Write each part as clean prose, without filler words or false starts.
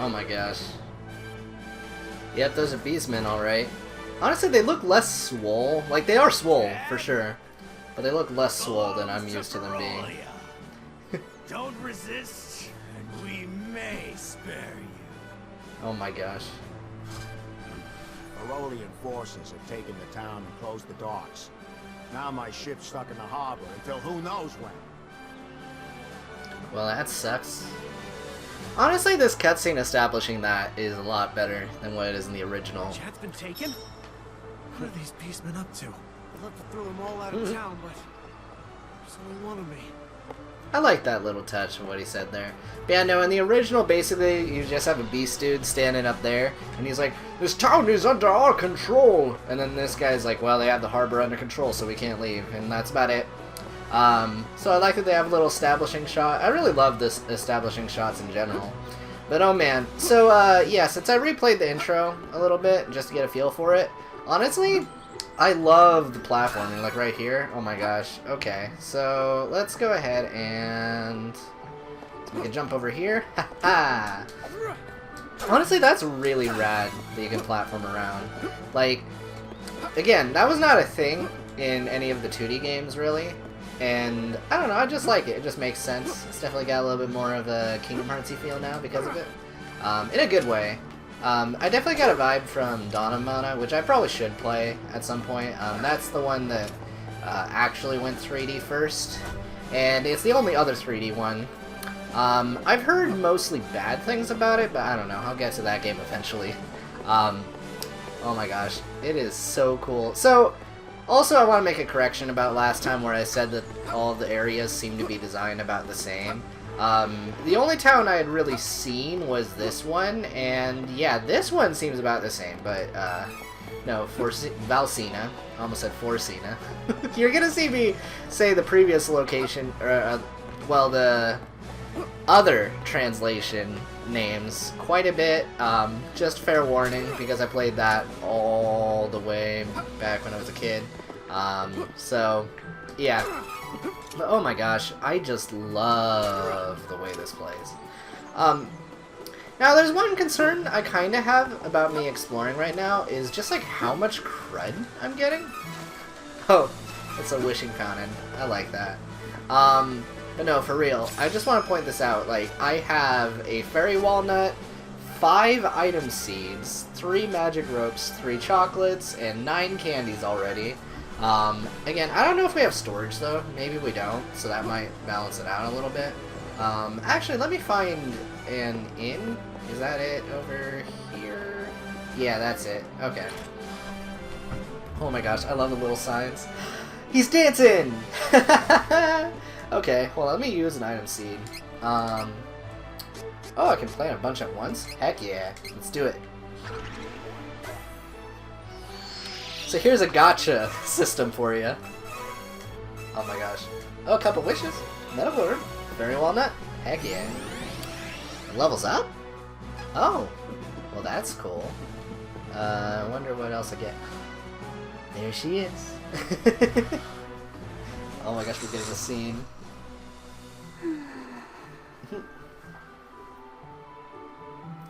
Oh my gosh. Yep, those are beastmen, alright. Honestly, they look less swole. Like, they are swole, for sure. But they look less swole than I'm used to them being. Don't resist, and we may spare you. Oh my gosh. Arolian forces have taken the town and closed the docks. Now my ship's stuck in the harbor until who knows when. Well, that sucks. Honestly, this cutscene establishing that is a lot better than what it is in the original. Jadd's been taken? What are these beastmen up to? I'd love to throw them all out of town, but there's only one of me. I like that little touch of what he said there. But yeah, no, in the original, basically, you just have a beast dude standing up there, and he's like, "This town is under our control!" And then this guy's like, "Well, they have the harbor under control, so we can't leave." And that's about it. So I like that they have a little establishing shot. I really love this establishing shots in general. But oh man. So, yeah, since I replayed the intro a little bit, just to get a feel for it, honestly, I love the platforming, like right here. Oh my gosh. Okay, so let's go ahead and we can jump over here. Haha. Honestly, that's really rad that you can platform around. Like, again, that was not a thing in any of the 2D games, really. And I don't know, I just like it. It just makes sense. It's definitely got a little bit more of a Kingdom Hearts-y feel now because of it. In a good way. I definitely got a vibe from Dawn of Mana, which I probably should play at some point. That's the one that actually went 3D first, and it's the only other 3D one. I've heard mostly bad things about it, but I don't know. I'll get to that game eventually. Oh my gosh, it is so cool. So, also I want to make a correction about last time where I said that all of the areas seem to be designed about the same. The only town I had really seen was this one, and yeah, this one seems about the same, but, no, Valsina. I almost said Forcina. You're gonna see me say the previous location, well, the other translation names quite a bit, just fair warning, because I played that all the way back when I was a kid, so, yeah. But oh my gosh, I just love the way this plays. Now there's one concern I kind of have about me exploring right now, is just like how much crud I'm getting. Oh, it's a wishing fountain. I like that. But no, for real, I just want to point this out. Like, I have a fairy walnut, 5 item seeds, 3 magic ropes, 3 chocolates, and 9 candies already. Again, I don't know if we have storage though. Maybe we don't, so that might balance it out a little bit. Actually, let me find an inn. Is that it over here? Yeah, that's it. Okay. Oh my gosh, I love the little signs. He's dancing! Okay, well, let me use an item seed. Oh, I can plant a bunch at once? Heck yeah. Let's do it. So here's a gotcha system for you. Oh my gosh. Oh, a couple wishes. Meta word. Very walnut. Heck yeah. It levels up? Oh. Well, that's cool. I wonder what else I get. There she is. Oh my gosh, we're getting a scene.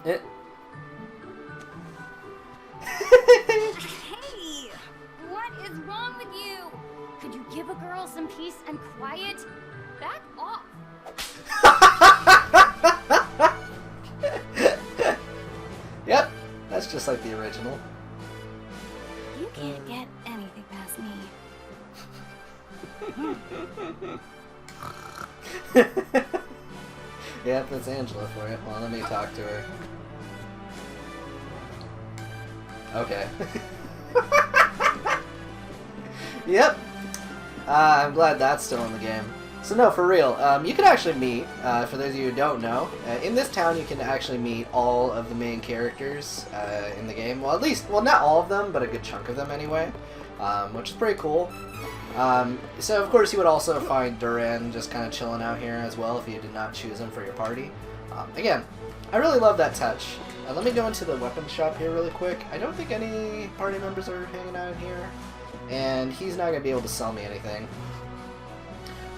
It. Hey! What is wrong with you? Could you give a girl some peace and quiet? Back off! Yep, that's just like the original. You can't get anything past me. Yep, that's Angela for you. Well, let me talk to her. Okay. Yep. I'm glad that's still in the game. So no, for real, you can actually meet, for those of you who don't know, in this town you can actually meet all of the main characters in the game. Well, at least, well, not all of them, but a good chunk of them anyway, which is pretty cool. So of course you would also find Duran just kind of chilling out here as well if you did not choose him for your party. Again, I really love that touch. Let me go into the weapon shop here really quick. I don't think any party members are hanging out in here, and he's not going to be able to sell me anything.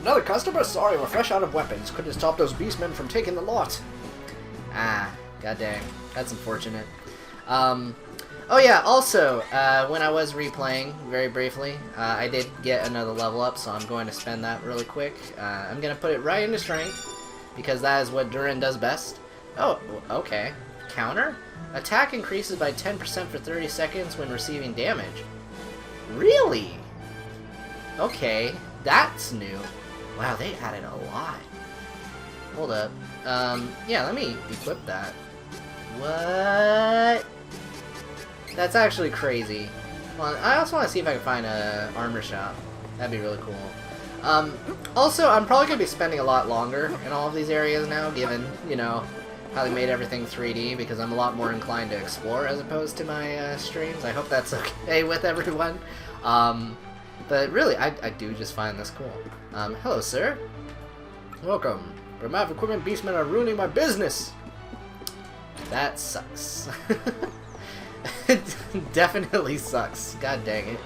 Another customer? Sorry, we're fresh out of weapons. Couldn't stop those beastmen from taking the lot. Ah, God dang. That's unfortunate. Oh yeah, also, when I was replaying, very briefly, I did get another level up, so I'm going to spend that really quick. I'm going to put it right into Strength, because that is what Durin does best. Oh, okay. Counter? Attack increases by 10% for 30 seconds when receiving damage. Really? Okay, that's new. Wow, they added a lot. Hold up. Yeah, let me equip that. What? That's actually crazy. Well, I also want to see if I can find a armor shop. That'd be really cool. Also, I'm probably going to be spending a lot longer in all of these areas now, given, you know, how they made everything 3D, because I'm a lot more inclined to explore as opposed to my streams. I hope that's okay with everyone. But really, I do just find this cool. Hello, sir. Welcome. But my equipment beastmen are ruining my business! That sucks. It definitely sucks. God dang it.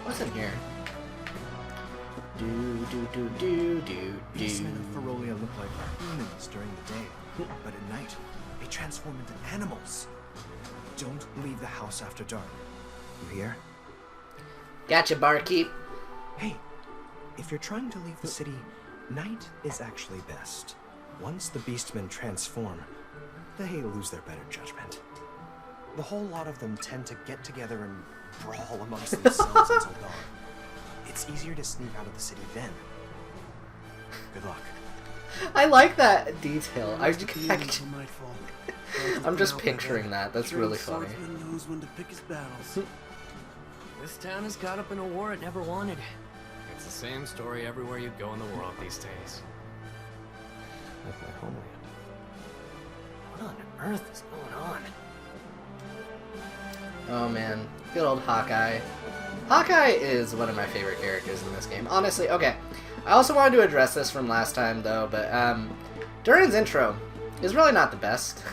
What's in here? Beastmen of Ferolia look like humans during the day, but at night, they transform into animals. Don't leave the house after dark. You hear? Gotcha, barkeep. Hey, if you're trying to leave the city, night is actually best. Once the beastmen transform, they lose their better judgment. The whole lot of them tend to get together and brawl amongst themselves until dawn. It's easier to sneak out of the city then. Good luck. I like that detail. Nightfall. I'm just picturing that. That's really funny. Swordsman knows when to pick his battles. This town is caught up in a war it never wanted. It's the same story everywhere you go in the world these days. Like my homeland. What on earth is going on? Oh man, good old Hawkeye. Hawkeye is one of my favorite characters in this game. Honestly, okay. I also wanted to address this from last time though, but Durin's intro is really not the best.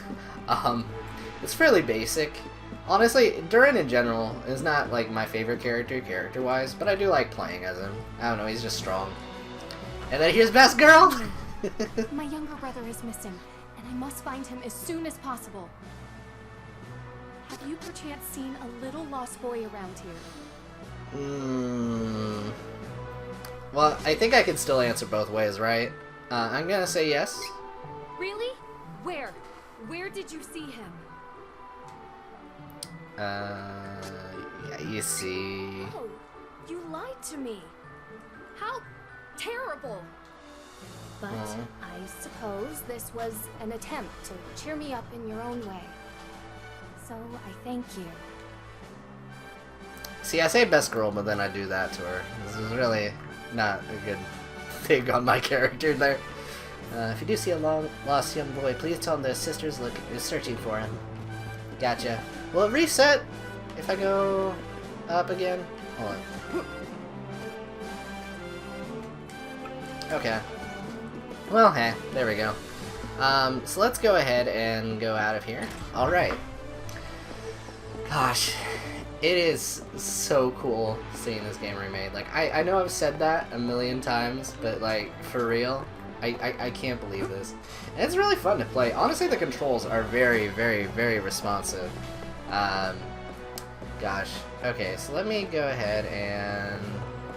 It's fairly basic. Honestly, Durin in general is not like my favorite character-wise, but I do like playing as him. I don't know, he's just strong. And then here's Best Girl! My younger brother is missing, and I must find him as soon as possible. Have you perchance seen a little lost boy around here? Well, I think I can still answer both ways, right? I'm gonna say yes. Really? Where? Where did you see him? Yeah, you see... Oh, you lied to me. How terrible. But I suppose this was an attempt to cheer me up in your own way. So I thank you. See, I say best girl, but then I do that to her. This is really not a good thing on my character there. If you do see a lost young boy, please tell him that his sister's is searching for him. Gotcha. Will it reset if I go up again? Hold on. Okay. Well, hey, there we go. So let's go ahead and go out of here. Alright. Gosh, it is so cool seeing this game remade. Like, I know I've said that a million times, but like, for real, I can't believe this. And it's really fun to play. Honestly, the controls are very, very, very responsive. Gosh. Okay, so let me go ahead and...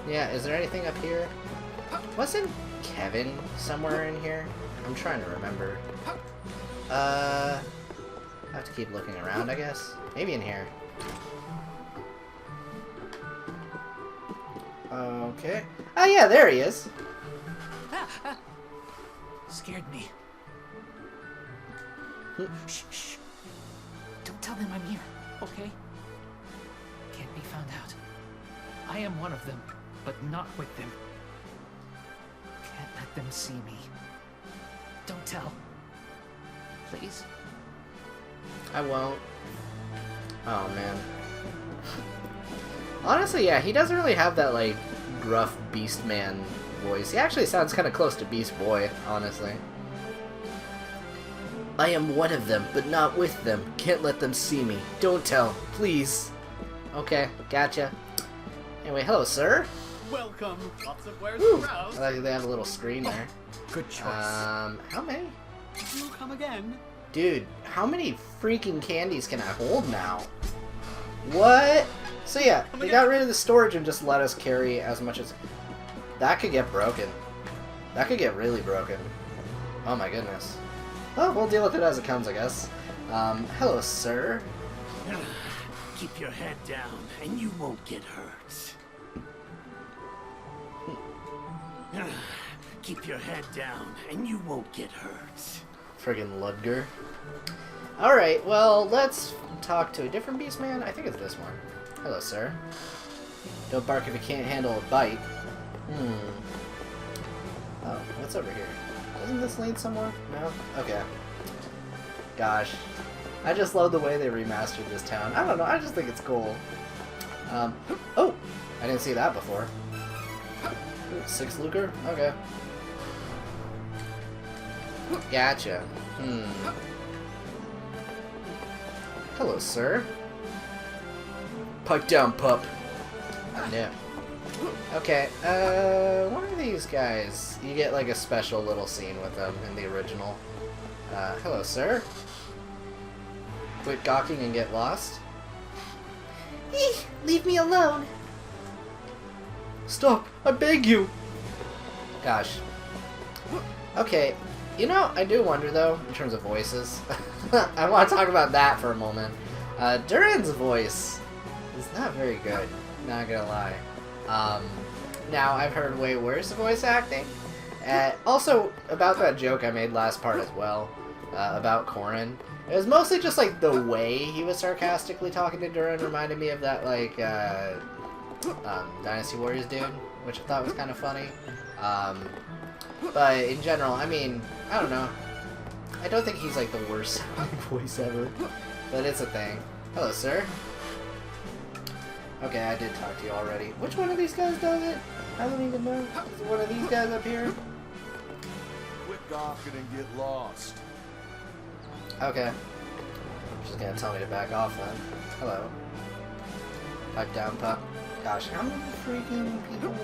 Yeah, is there anything up here? Wasn't Kevin somewhere in here? I'm trying to remember. I have to keep looking around, I guess. Maybe in here. Okay. Oh yeah, there he is. Scared me. Shh, shh. Don't tell them I'm here, okay? Can't be found out. I am one of them, but not with them. Can't let them see me. Don't tell. Please? I won't. Oh, man. Honestly, yeah, he doesn't really have that, like, gruff Beast Man voice. He actually sounds kind of close to Beast Boy, honestly. I am one of them, but not with them. Can't let them see me. Don't tell, please. Okay, gotcha. Anyway, hello, sir. Welcome. Lots of wares Woo. to browse. I like they have a little screen there. Good choice. How many? You'll come again. Dude, how many freaking candies can I hold now? What? So yeah, they got rid of the storage and just let us carry as much as... That could get broken. That could get really broken. Oh my goodness. Well, we'll deal with it as it comes, I guess. Hello, sir. Keep your head down, and you won't get hurt. Keep your head down, and you won't get hurt. Friggin' Ludger. Alright, well, let's talk to a different beast man. I think it's this one. Hello, sir. Don't bark if you can't handle a bite. Oh, what's over here? Doesn't this lead somewhere? No? Okay. Gosh. I just love the way they remastered this town. I don't know, I just think it's cool. Oh! I didn't see that before. Ooh, 6 lucre? Okay. Gotcha. Hello, sir. Pipe down, pup. Yeah. Okay, what are these guys? You get like a special little scene with them in the original. Hello, sir. Quit gawking and get lost. Eeh, leave me alone. Stop, I beg you. Gosh. Okay, you know, I do wonder though, in terms of voices. I want to talk about that for a moment. Duran's voice is not very good, not gonna lie. Now, I've heard way worse voice acting. Also, about that joke I made last part as well, about Corrin. It was mostly just, like, the way he was sarcastically talking to Duran reminded me of that, like, Dynasty Warriors dude, which I thought was kind of funny. But in general, I mean, I don't know. I don't think he's, like, the worst sounding voice ever. But it's a thing. Hello, sir. Okay, I did talk to you already. Which one of these guys does it? I don't even know. Is it one of these guys up here? Quit gawking and get lost. Okay. She's gonna tell me to back off then. Hello. Pipe down, pup. Gosh, how many freaking people?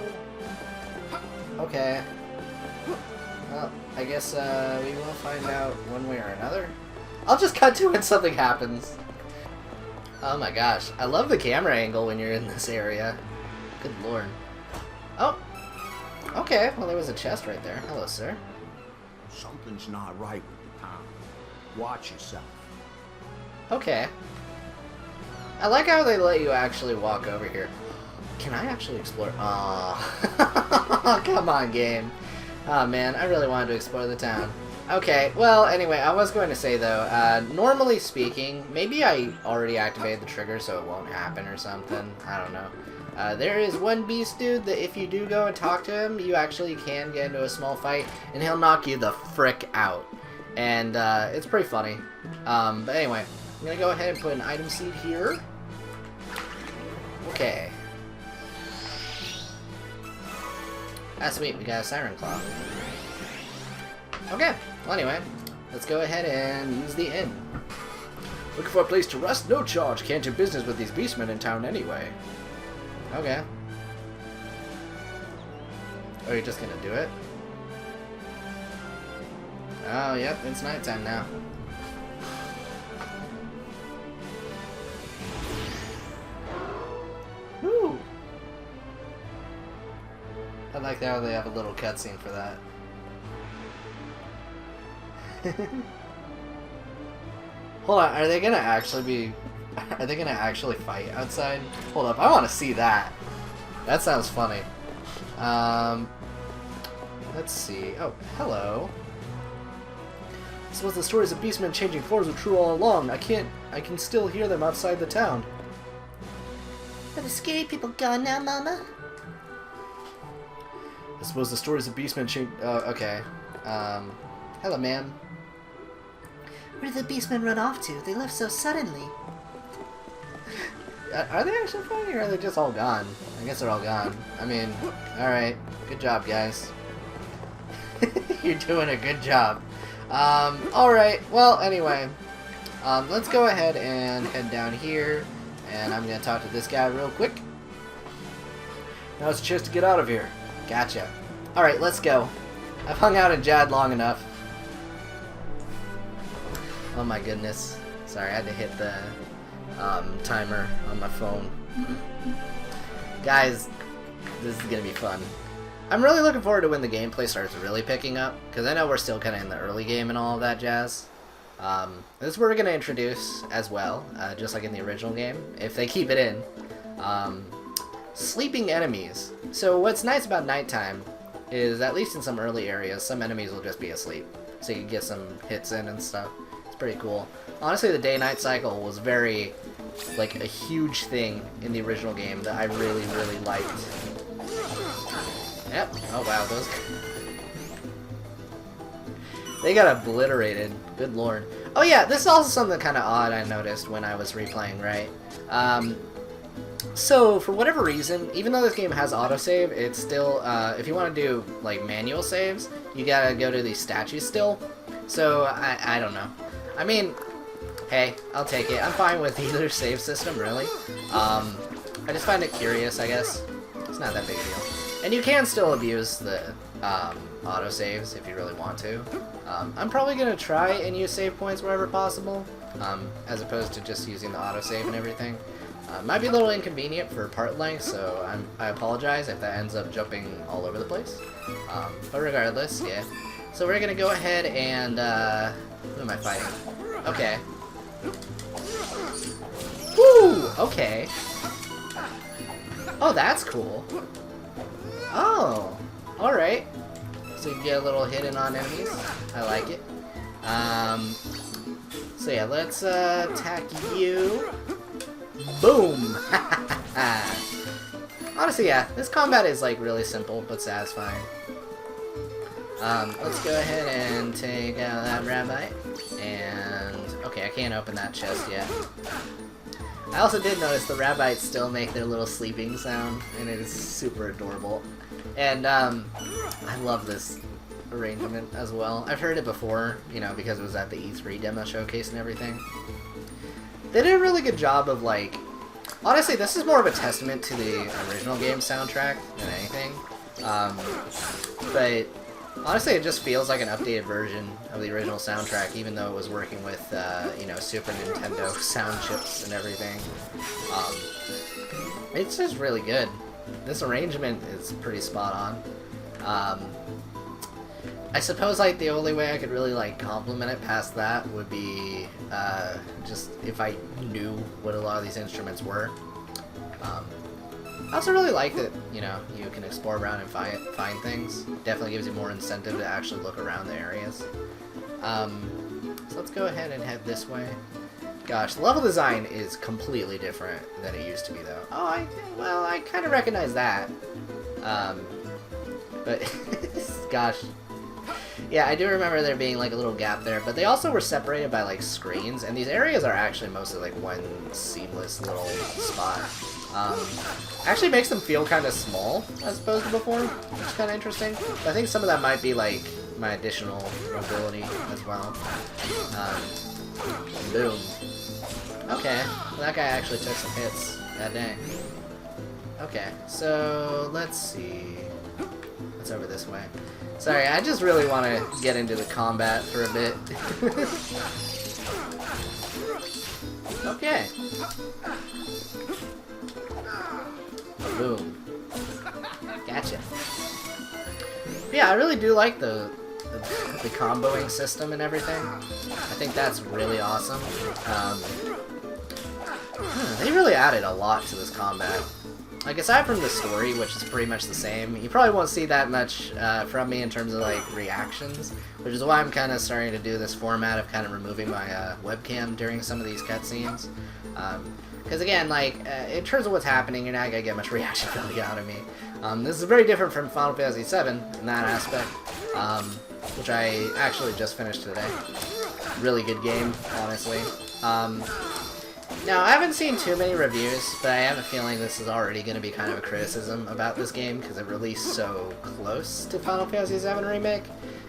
Okay. Well, I guess we will find out one way or another. I'll just cut to when something happens. Oh my gosh, I love the camera angle when you're in this area. Good lord. Oh! Okay, well there was a chest right there. Hello, sir. Something's not right with the town. Watch yourself. Okay. I like how they let you actually walk over here. Can I actually explore? Aw. Come on, game. Oh man, I really wanted to explore the town. Okay, well, anyway, I was going to say, though, normally speaking, maybe I already activated the trigger so it won't happen or something. I don't know. There is one beast dude that if you do go and talk to him, you actually can get into a small fight, and he'll knock you the frick out. And it's pretty funny. But anyway, I'm going to go ahead and put an item seed here. Okay. Ah, sweet, we got a Siren Claw. Okay, well anyway, let's go ahead and use the inn. Looking for a place to rest? No charge. Can't do business with these beastmen in town anyway. Okay. Oh, you're just gonna do it? Oh, yep, it's nighttime now. Woo! I like how they have a little cutscene for that. Hold on, are they gonna actually fight outside? Hold up, I want to see that. That sounds funny. Let's see. Oh, hello. I suppose the stories of beastmen changing forms were true all along. I can still hear them outside the town. Are the scary people gone now, Mama? I suppose the stories of beastmen change. Okay. Hello, ma'am. Where did the beastmen run off to? They left so suddenly. Are they actually fighting, or are they just all gone? I guess they're all gone. I mean, alright. Good job, guys. You're doing a good job. Alright. Well, anyway. Let's go ahead and head down here. And I'm going to talk to this guy real quick. Now's the chance to get out of here. Gotcha. Alright, let's go. I've hung out in Jadd long enough. Oh my goodness. Sorry, I had to hit the timer on my phone. Guys, this is gonna be fun. I'm really looking forward to when the gameplay starts really picking up, because I know we're still kind of in the early game and all of that jazz. This is where we're going to introduce as well, just like in the original game, if they keep it in, sleeping enemies. So what's nice about nighttime is, at least in some early areas, some enemies will just be asleep, so you can get some hits in and stuff. It's pretty cool. Honestly, the day-night cycle was very, like, a huge thing in the original game that I really, really liked. Yep. Oh wow, those they got obliterated. Good lord. Oh yeah, this is also something kind of odd I noticed when I was replaying, right? So for whatever reason, even though this game has autosave, it's still if you want to do like manual saves, you gotta go to these statues still. So I don't know. I mean, hey, I'll take it. I'm fine with either save system, really. I just find it curious, I guess. It's not that big a deal. And you can still abuse the autosaves if you really want to. I'm probably going to try and use save points wherever possible, as opposed to just using the autosave and everything. Might be a little inconvenient for part length, so I apologize if that ends up jumping all over the place. But regardless, yeah. So we're going to go ahead and... who am I fighting? Okay. Woo! Okay. Oh, that's cool. Oh, alright. So you can get a little hit in on enemies. I like it. So yeah, let's attack you. Boom! Honestly, yeah, this combat is like really simple but satisfying. Let's go ahead and take out that rabbit. And okay, I can't open that chest yet. I also did notice the rabbits still make their little sleeping sound, and it is super adorable. And I love this arrangement as well. I've heard it before, you know, because it was at the E3 demo showcase and everything. They did a really good job of, like... Honestly, this is more of a testament to the original game soundtrack than anything. But honestly, it just feels like an updated version of the original soundtrack, even though it was working with, you know, Super Nintendo sound chips and everything. It's just really good. This arrangement is pretty spot on. I suppose, like, the only way I could really, like, compliment it past that would be, just if I knew what a lot of these instruments were. I also really like that, you know, you can explore around and find things. Definitely gives you more incentive to actually look around the areas. So let's go ahead and head this way. Gosh, the level design is completely different than it used to be, though. Oh, well, I kind of recognize that. But, gosh. Yeah, I do remember there being, like, a little gap there, but they also were separated by, like, screens, and these areas are actually mostly, like, one seamless little spot. Actually makes them feel kind of small, as opposed to before, which is kind of interesting. But I think some of that might be, like, my additional mobility as well. Boom. Okay, well, that guy actually took some hits. God dang. Okay, so let's see. What's over this way? Sorry, I just really want to get into the combat for a bit. Okay. Boom. Gotcha. Yeah, I really do like the comboing system and everything. I think that's really awesome. They really added a lot to this combat. Like, aside from the story, which is pretty much the same, you probably won't see that much from me in terms of, like, reactions, which is why I'm kind of starting to do this format of kind of removing my webcam during some of these cutscenes. Because, again, like, in terms of what's happening, you're not going to get much reaction value out of me. This is very different from Final Fantasy VII in that aspect, which I actually just finished today. Really good game, honestly. Now, I haven't seen too many reviews, but I have a feeling this is already going to be kind of a criticism about this game, because it released so close to Final Fantasy VII Remake,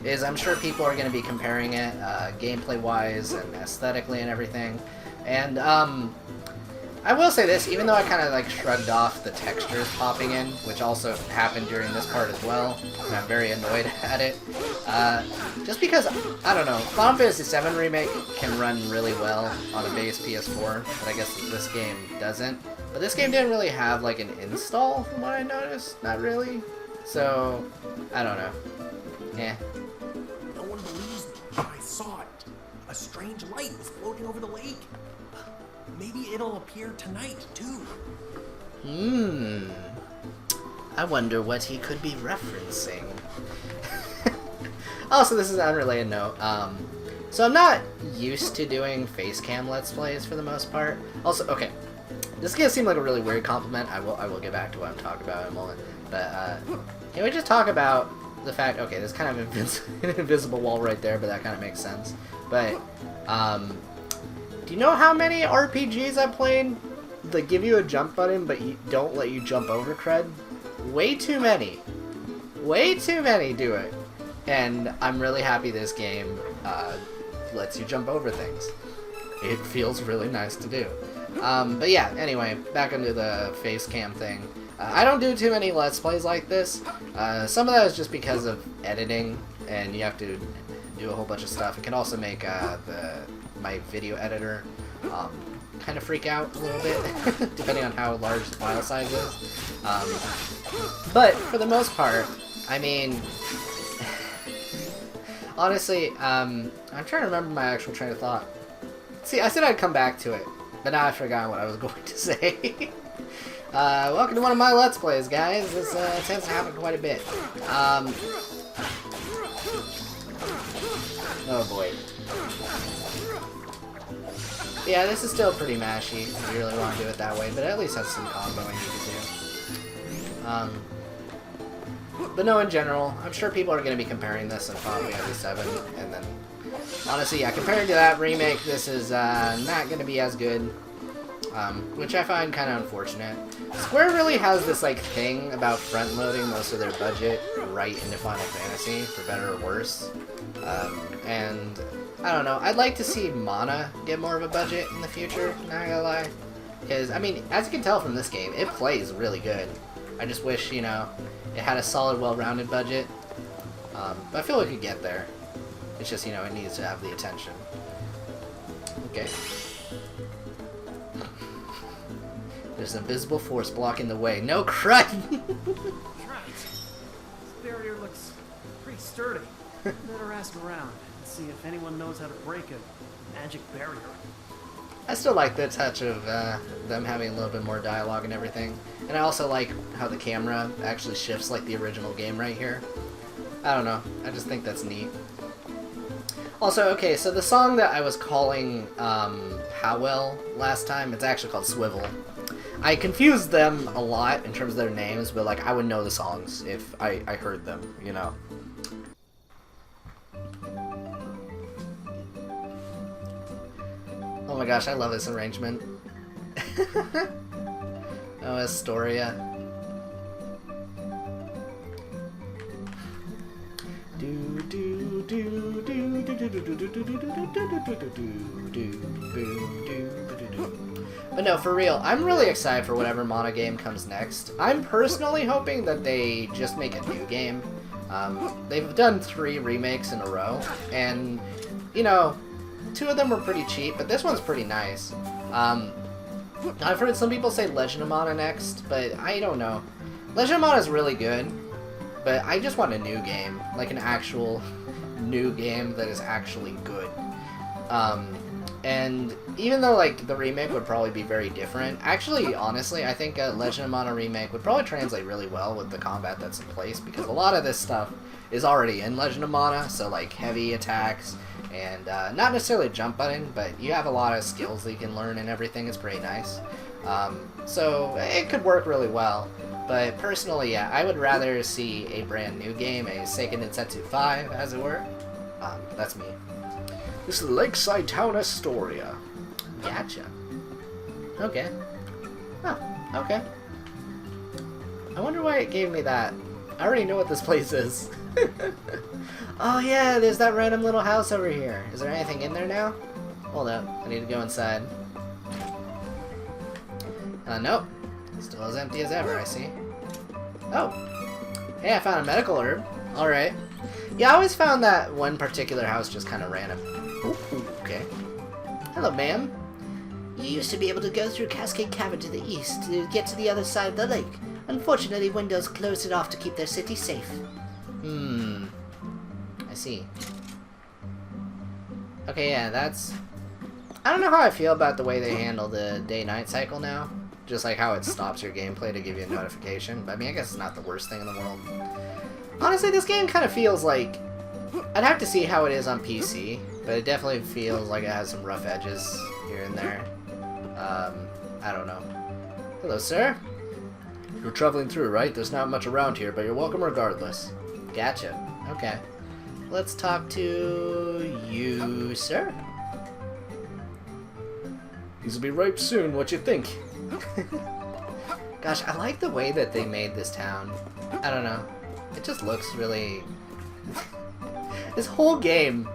is I'm sure people are going to be comparing it gameplay-wise and aesthetically and everything. And, I will say this, even though I kind of like shrugged off the textures popping in, which also happened during this part as well, and I'm very annoyed at it, just because, I don't know, Final Fantasy VII Remake can run really well on a base PS4, but I guess this game doesn't. But this game didn't really have like an install, from what I noticed, not really. So, I don't know. Yeah. No one believes me, but I saw it. A strange light was floating over the lake. Maybe it'll appear tonight, too. I wonder what he could be referencing. Also, this is an unrelated note. So I'm not used to doing face cam let's plays for the most part. Also, okay, this is gonna seem like a really weird compliment. I will get back to what I'm talking about in a moment. But can we just talk about the fact? Okay, there's kind of an invisible wall right there, but that kind of makes sense. But do you know how many RPGs I played that give you a jump button but don't let you jump over cred? Way too many. Way too many do it. And I'm really happy this game lets you jump over things. It feels really nice to do. But yeah, anyway, back into the face cam thing. I don't do too many Let's Plays like this. Some of that is just because of editing, and you have to do a whole bunch of stuff. It can also make my video editor kind of freak out a little bit, depending on how large the file size is. But for the most part, I mean, honestly, I'm trying to remember my actual train of thought. See, I said I'd come back to it, but now I forgot what I was going to say. Welcome to one of my Let's Plays, guys. This tends to happen quite a bit. Oh boy. Yeah, this is still pretty mashy if you really want to do it that way, but it at least has some comboing you can do. But no, in general, I'm sure people are going to be comparing this in Final Fantasy 7, and then, honestly, yeah, compared to that remake, this is not going to be as good, which I find kind of unfortunate. Square really has this, like, thing about front-loading most of their budget right into Final Fantasy, for better or worse, and I don't know, I'd like to see Mana get more of a budget in the future, not gonna lie, because, I mean, as you can tell from this game, it plays really good. I just wish, you know, it had a solid, well-rounded budget, but I feel it could get there. It's just, you know, it needs to have the attention. Okay. There's an invisible force blocking the way. No crud! Right. This barrier looks pretty sturdy. Better ask around and see if anyone knows how to break a magic barrier. I still like the touch of them having a little bit more dialogue and everything. And I also like how the camera actually shifts like the original game right here. I don't know. I just think that's neat. Also, okay, so the song that I was calling Howell last time, it's actually called Swivel. I confused them a lot in terms of their names, but like I would know the songs if I heard them, you know. Oh my gosh, I love this arrangement. Oh, Astoria. But no, for real, I'm really excited for whatever Mana game comes next. I'm personally hoping that they just make a new game. They've done 3 remakes in a row, and, you know, 2 of them were pretty cheap, but this one's pretty nice. I've heard some people say Legend of Mana next, but I don't know. Legend of Mana is really good, but I just want a new game, like an actual new game that is actually good. And even though like the remake would probably be very different, actually, honestly, I think a Legend of Mana remake would probably translate really well with the combat that's in place, because a lot of this stuff is already in Legend of Mana, so like heavy attacks, and not necessarily a jump button, but you have a lot of skills that you can learn and everything. It's pretty nice. So it could work really well. But personally, yeah, I would rather see a brand new game, a Seiken Densetsu 5, as it were. That's me. This is the lakeside town Astoria. Gotcha. Okay. Oh, okay. I wonder why it gave me that. I already know what this place is. Oh yeah, there's that random little house over here. Is there anything in there now? Hold up, I need to go inside. Nope. Still as empty as ever, I see. Oh. Hey, I found a medical herb. Alright. Yeah, I always found that one particular house just kind of random. Ooh, okay. Hello, ma'am. You used to be able to go through Cascade Cavern to the east to get to the other side of the lake. Unfortunately, Windows closed it off to keep their city safe. I see. Okay, yeah, that's... I don't know how I feel about the way they handle the day-night cycle now. Just like how it stops your gameplay to give you a notification. But I mean, I guess it's not the worst thing in the world. Honestly, this game kind of feels like... I'd have to see how it is on PC, but it definitely feels like it has some rough edges here and there. I don't know. Hello, sir. You're traveling through, right? There's not much around here, but you're welcome regardless. Gotcha. Okay. Let's talk to you, sir. These will be ripe soon. What you think? Gosh, I like the way that they made this town. I don't know. It just looks really... This whole game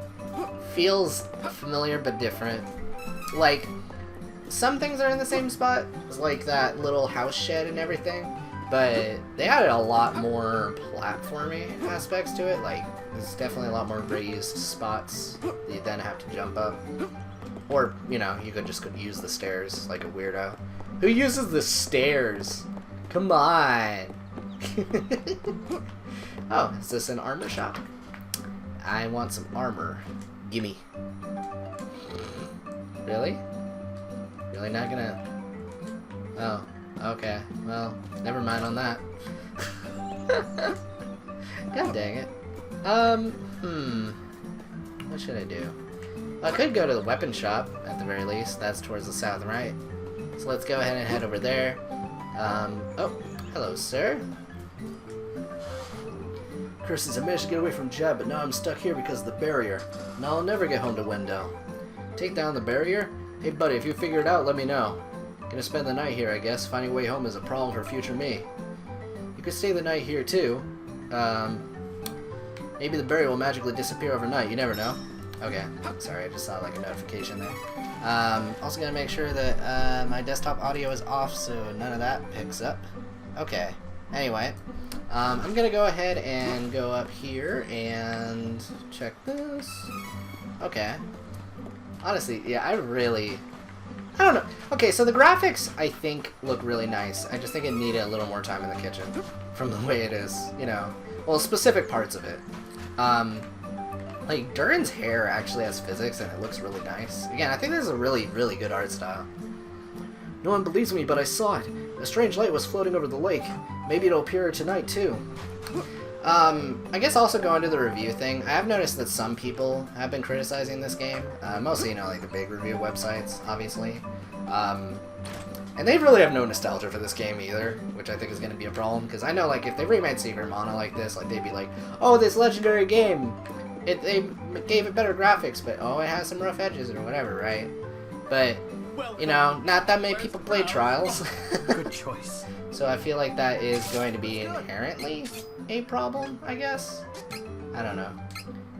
feels familiar but different. Like, some things are in the same spot, like that little house shed and everything, but they added a lot more platformy aspects to it. Like, there's definitely a lot more raised spots that you then have to jump up. Or, you know, you could just use the stairs like a weirdo. Who uses the stairs? Come on! Oh, is this an armor shop? I want some armor. Gimme. Really? Really not gonna... Oh, okay. Well, never mind on that. God dang it. What should I do? Well, I could go to the weapon shop, at the very least. That's towards the south, right? So let's go ahead and head over there. Oh, hello, sir. Curses, I managed to get away from Jadd, but now I'm stuck here because of the barrier. Now I'll never get home to Wendell. Take down the barrier? Hey buddy, if you figure it out, let me know. Gonna spend the night here, I guess. Finding a way home is a problem for future me. You could stay the night here too. Maybe the barrier will magically disappear overnight, you never know. Okay, sorry, I just saw like a notification there. Also gonna make sure that my desktop audio is off so none of that picks up. Okay, anyway. I'm gonna go ahead and go up here and check this. Okay. Honestly, yeah, I don't know. Okay, so the graphics, I think, look really nice. I just think it needed a little more time in the kitchen from the way it is, you know. Well, specific parts of it. Like, Durin's hair actually has physics, and it looks really nice. Again, I think this is a really, really good art style. No one believes me, but I saw it. A strange light was floating over the lake. Maybe it'll appear tonight, too. I guess also going to the review thing, I have noticed that some people have been criticizing this game. Mostly, you know, like the big review websites, obviously. And they really have no nostalgia for this game either, which I think is going to be a problem. Because I know, like, if they remade Secret Mana like this, like, they'd be like, oh, this legendary game, they gave it better graphics, but, oh, it has some rough edges or whatever, right? But, you know, not that many people play Trials. Good choice. So I feel like that is going to be inherently a problem, I guess. I don't know.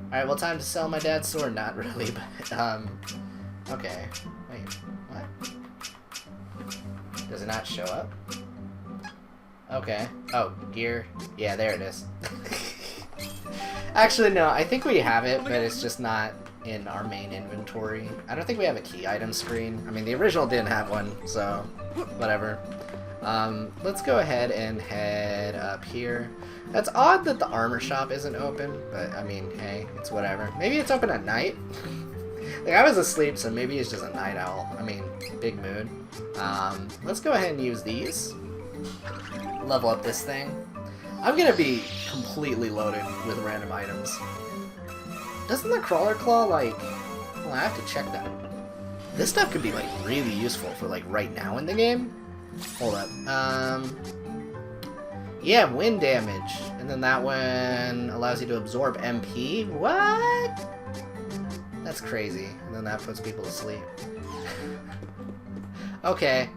Alright, well, time to sell my dad's sword. Not really, but, okay. Wait, what? Does it not show up? Okay. Oh, gear. Yeah, there it is. Actually, no, I think we have it, but it's just not in our main inventory. I don't think we have a key item screen. I mean, the original didn't have one, so whatever. Let's go ahead and head up here. That's odd that the armor shop isn't open, but I mean, hey, it's whatever. Maybe it's open at night? Like, I was asleep, so maybe it's just a night owl. I mean, big mood. Let's go ahead and use these. Level up this thing. I'm gonna be completely loaded with random items. Doesn't the crawler claw, like... Well, I have to check that. This stuff could be, like, really useful for, like, right now in the game. Hold up. Yeah, wind damage. And then that one allows you to absorb MP. What? That's crazy. And then that puts people to sleep. Okay.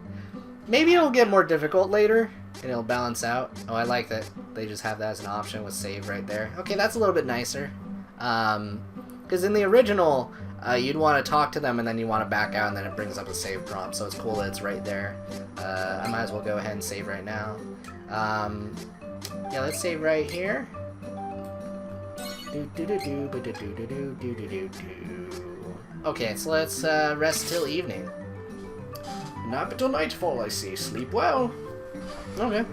Maybe it'll get more difficult later, and it'll balance out. Oh, I like that they just have that as an option with save right there. Okay, that's a little bit nicer. Because in the original, you'd want to talk to them and then you want to back out and then it brings up a save prompt. So it's cool that it's right there. I might as well go ahead and save right now. Yeah, let's save right here. Okay, so let's rest till evening. Nap until nightfall, I see. Sleep well. Okay.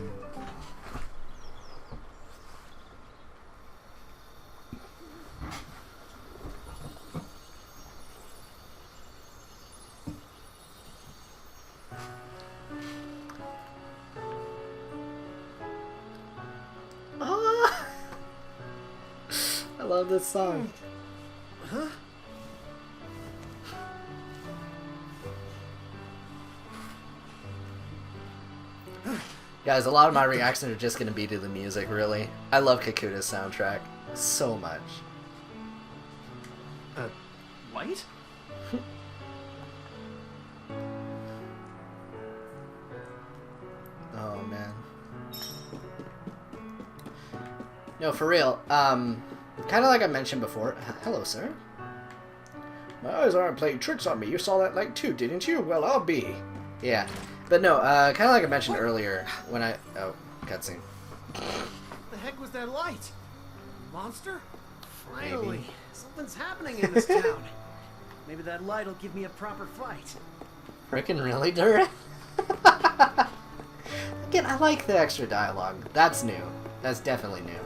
I love this song. Huh? Guys, a lot of my reactions are just gonna be to the music, really. I love Kakuta's soundtrack so much. Light? Oh man. No, for real. Kind of like I mentioned before. Hello, sir. My eyes aren't playing tricks on me. You saw that light too, didn't you? Well, I'll be. Yeah. But no, kind of like I mentioned earlier when I... Oh, cutscene. The heck was that light? Monster? Finally, Maybe. something's happening in this town. Maybe that light will give me a proper fight. Frickin' really, Durin? Again, I like the extra dialogue. That's new. That's definitely new.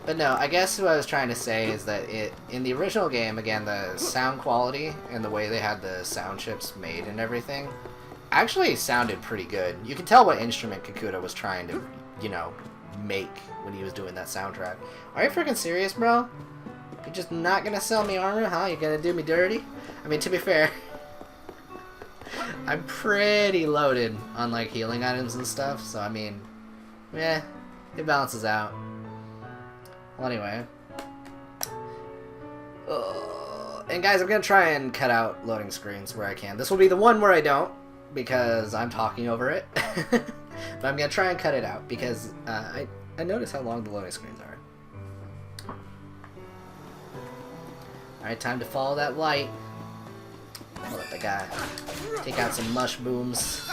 But no, I guess what I was trying to say is that in the original game, again, the sound quality and the way they had the sound chips made and everything actually sounded pretty good. You can tell what instrument Kakuta was trying to, you know, make when he was doing that soundtrack. Are you freaking serious, bro? You're just not gonna sell me armor, huh? You're gonna do me dirty? I mean, to be fair, I'm pretty loaded on, like, healing items and stuff, so I mean, yeah, it balances out. Well, anyway. And guys, I'm gonna try and cut out loading screens where I can. This will be the one where I don't, because I'm talking over it. But I'm gonna try and cut it out, because I notice how long the loading screens are. Alright, time to follow that light. I'll let the guy take out some mushrooms.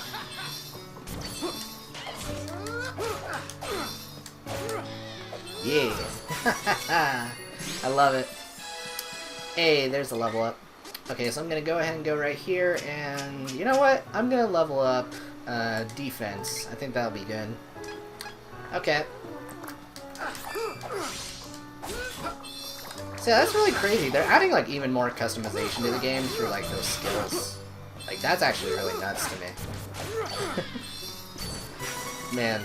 Yeah. I love it. Hey, there's a level up. Okay, so I'm gonna go ahead and go right here, and you know what? I'm gonna level up defense. I think that'll be good. Okay. So that's really crazy. They're adding like even more customization to the game through like those skills. Like that's actually really nuts to me. Man.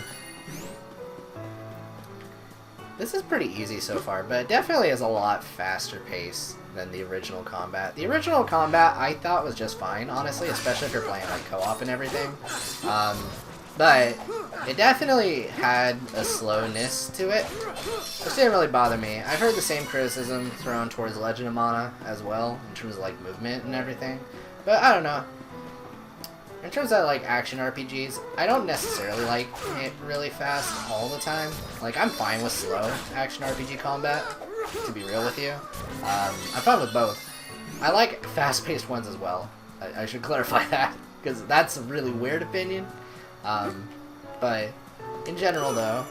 This is pretty easy so far, but it definitely is a lot faster pace than the original combat. The original combat I thought was just fine, honestly, especially if you're playing like co-op and everything. But it definitely had a slowness to it, which didn't really bother me. I've heard the same criticism thrown towards Legend of Mana as well, in terms of like movement and everything. But I don't know. In terms of like action RPGs, I don't necessarily like it really fast all the time. Like I'm fine with slow action RPG combat, to be real with you. I'm fine with both. I like fast-paced ones as well. I should clarify that, because that's a really weird opinion. But in general though,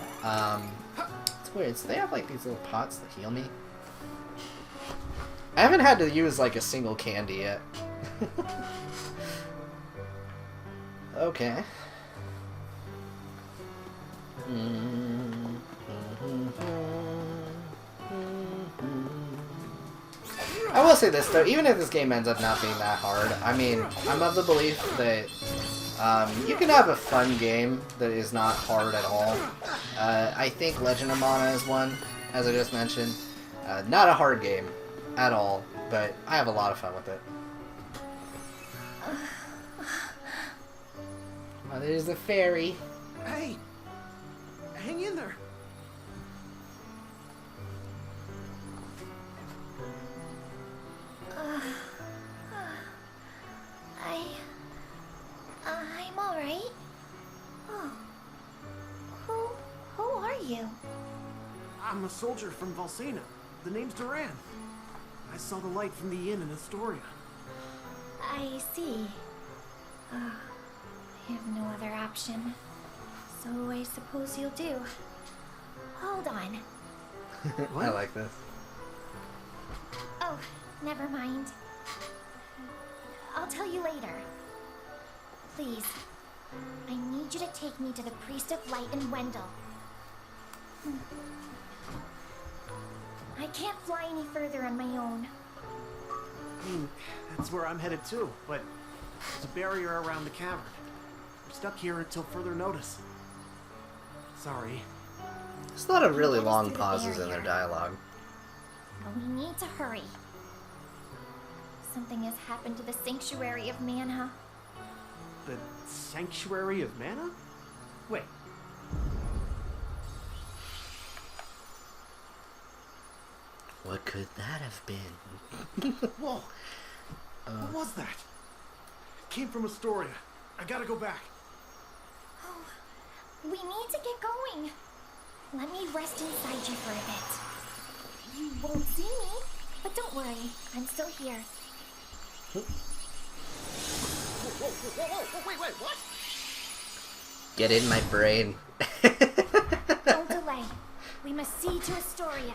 it's weird. So they have like these little pots that heal me. I haven't had to use like a single candy yet. Okay. I will say this though, even if this game ends up not being that hard, I mean, I'm of the belief that you can have a fun game that is not hard at all. I think Legend of Mana is one, as I just mentioned. Not a hard game at all, but I have a lot of fun with it. Oh, there's the fairy. Hey! Hang in there! I'm alright. Oh. Who are you? I'm a soldier from Valsena. The name's Duran. I saw the light from the inn in Astoria. I see. I have no other option. So I suppose you'll do. Hold on. I like this. Oh, never mind. I'll tell you later. Please, I need you to take me to the Priest of Light in Wendell. I can't fly any further on my own. I mean, that's where I'm headed too, but there's a barrier around the cavern. We're stuck here until further notice. Sorry. There's a lot of really Get us long through the pauses in their barrier. dialogue. But we need to hurry. Something has happened to the Sanctuary of Mana. The Sanctuary of Mana? Wait. What could that have been? Whoa! What was that? It came from Astoria. I gotta go back. We need to get going. Let me rest inside you for a bit. You won't see me, but don't worry, I'm still here. Wait, what? Get in my brain. Don't delay. We must see to Astoria.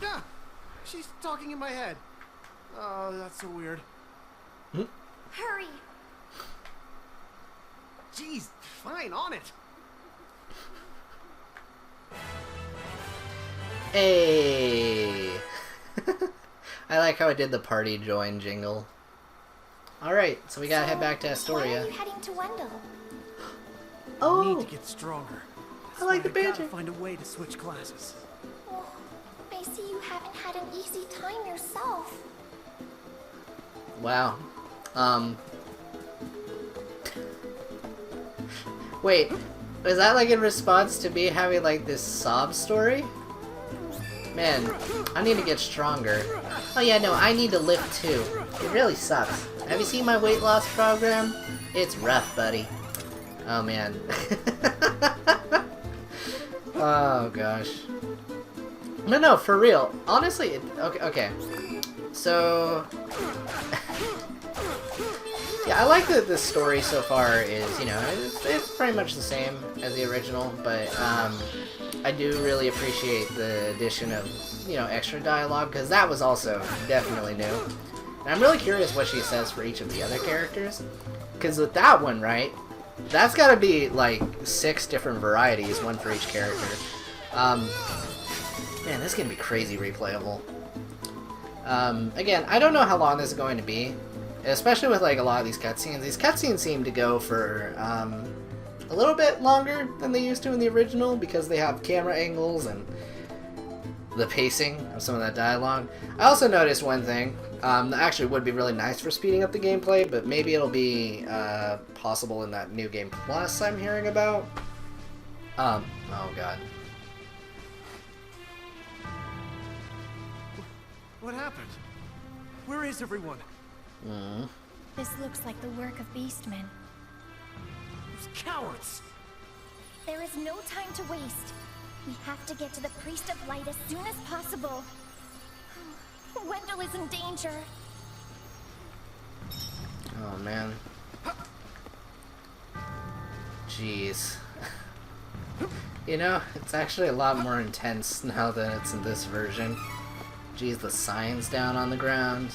Yeah, she's talking in my head. Oh, that's so weird. Hurry. Jeez, fine, on it. Hey! I like how I did the party join jingle. Alright, so we gotta head back to Why are Astoria. you heading to Wendell? I need to get stronger. That's I like why the I gotta banter. find a way to switch classes. Oh, I see you haven't had an easy time yourself. Wow. Wait, was that like in response to me having like this sob story? Man, I need to get stronger. Oh yeah, no, I need to lift too. It really sucks. Have you seen my weight loss program? It's rough, buddy. Oh man. Oh gosh. No, for real. Honestly, okay. So, yeah, I like that the story so far is, you know, it's pretty much the same as the original, but I do really appreciate the addition of, you know, extra dialogue, because that was also definitely new. And I'm really curious what she says for each of the other characters, because with that one, right, that's got to be like 6 different varieties, one for each character. Man, this is going to be crazy replayable. Again, I don't know how long this is going to be, especially with like a lot of these cutscenes. These cutscenes seem to go for a little bit longer than they used to in the original because they have camera angles and the pacing of some of that dialogue. I also noticed one thing that actually would be really nice for speeding up the gameplay, but maybe it'll be possible in that New Game Plus I'm hearing about. Oh god. What happened? Where is everyone? This looks like the work of Beastmen. Those cowards! There is no time to waste. We have to get to the Priest of Light as soon as possible. Wendell is in danger. Oh man. Jeez. You know, it's actually a lot more intense now that it's in this version. Jeez, the signs down on the ground.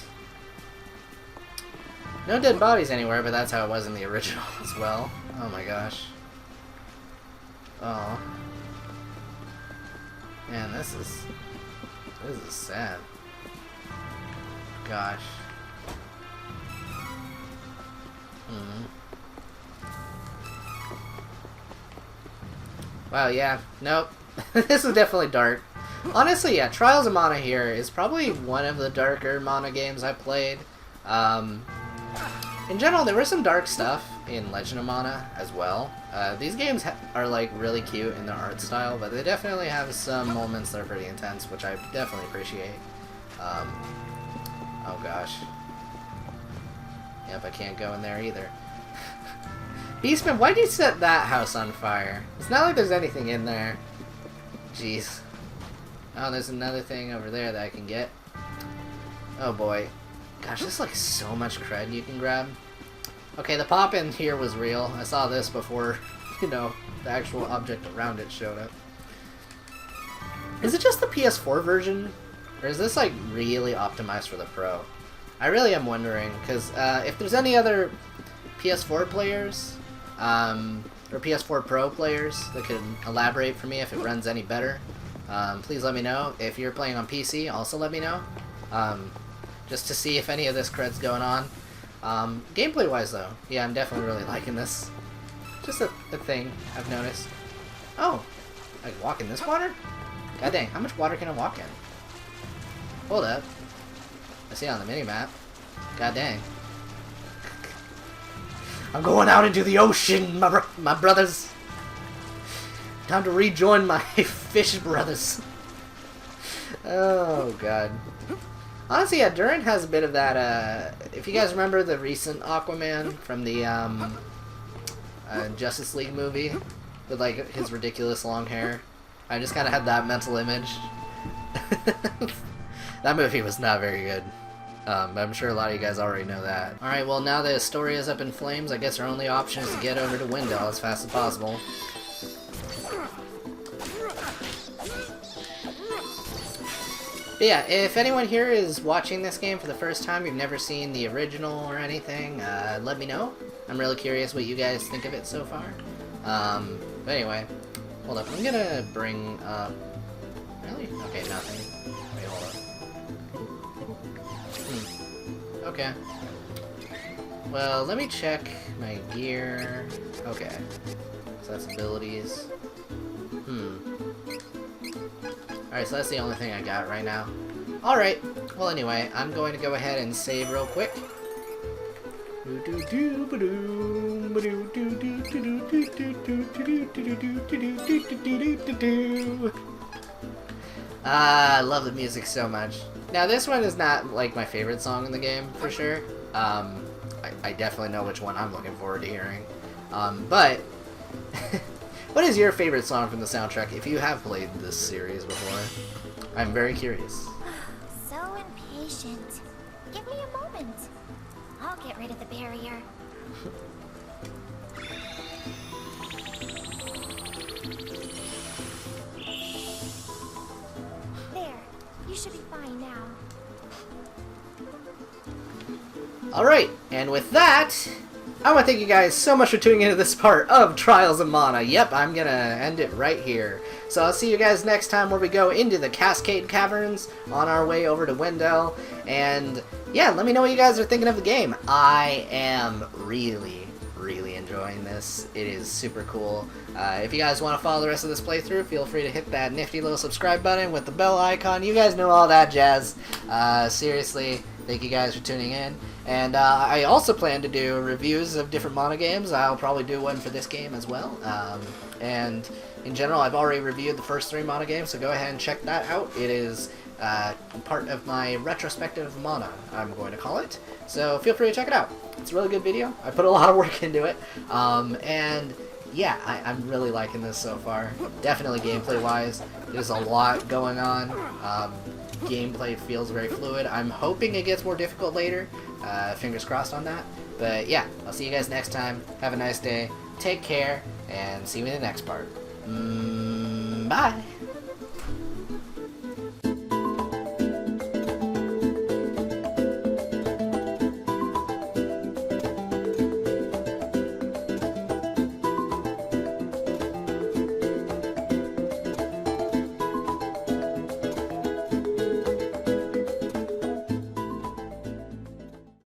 No dead bodies anywhere, but that's how it was in the original as well. Oh my gosh. Oh. Man, this is sad. Gosh. Wow, yeah. Nope. This is definitely dark. Honestly, yeah, Trials of Mana here is probably one of the darker Mana games I played. In general, there was some dark stuff in Legend of Mana as well. These games are like really cute in their art style, but they definitely have some moments that are pretty intense, which I definitely appreciate. Oh gosh. Yep, I can't go in there either. Beastman, why'd you set that house on fire? It's not like there's anything in there. Jeez. Oh, there's another thing over there that I can get. Oh boy. Gosh, there's like so much cred you can grab. Okay, the pop in here was real. I saw this before, you know, the actual object around it showed up. Is it just the PS4 version? Or is this like really optimized for the Pro? I really am wondering, because if there's any other PS4 players, or PS4 Pro players that could elaborate for me if it runs any better, please let me know. If you're playing on PC, also let me know. Just to see if any of this cred's going on. Gameplay-wise, though, yeah, I'm definitely really liking this. Just a thing I've noticed. Oh, I can walk in this water? God dang, how much water can I walk in? Hold up. I see it on the minimap. God dang. I'm going out into the ocean, my brothers. Time to rejoin my fish brothers. Oh, God. Honestly, yeah, Duran has a bit of that, if you guys remember the recent Aquaman from the, Justice League movie, with, like, his ridiculous long hair, I just kind of had that mental image. That movie was not very good. But I'm sure a lot of you guys already know that. Alright, well, now that Astoria is up in flames, I guess our only option is to get over to Wendell as fast as possible. But yeah, if anyone here is watching this game for the first time, you've never seen the original or anything, let me know. I'm really curious what you guys think of it so far. But anyway, hold up, I'm gonna bring up... Really? Okay, nothing. Wait, hold up. Okay. Well, let me check my gear. Okay. So that's abilities. Alright, so that's the only thing I got right now. Alright. Well, anyway, I'm going to go ahead and save real quick. I love the music so much. Now, this one is not, like, my favorite song in the game, for sure. I definitely know which one I'm looking forward to hearing. But, what is your favorite song from the soundtrack, if you have played this series before? I'm very curious. So impatient. Give me a moment. I'll get rid of the barrier. There. You should be fine now. Alright, and with that, I want to thank you guys so much for tuning into this part of Trials of Mana. Yep, I'm gonna end it right here. So I'll see you guys next time where we go into the Cascade Caverns on our way over to Wendell. And yeah, let me know what you guys are thinking of the game. I am really enjoying this. It is super cool. If you guys want to follow the rest of this playthrough, feel free to hit that nifty little subscribe button with the bell icon. You guys know all that jazz. Seriously, thank you guys for tuning in. And I also plan to do reviews of different Mana games. I'll probably do one for this game as well. And in general, I've already reviewed the first 3 Mana games, so go ahead and check that out. It is part of my retrospective Mana, I'm going to call it. So feel free to check it out. It's a really good video. I put a lot of work into it. And yeah, I'm really liking this so far. Definitely gameplay-wise, there's a lot going on. Gameplay feels very fluid. I'm hoping it gets more difficult later. Fingers crossed on that. But yeah, I'll see you guys next time. Have a nice day. Take care, and see you in the next part. Bye!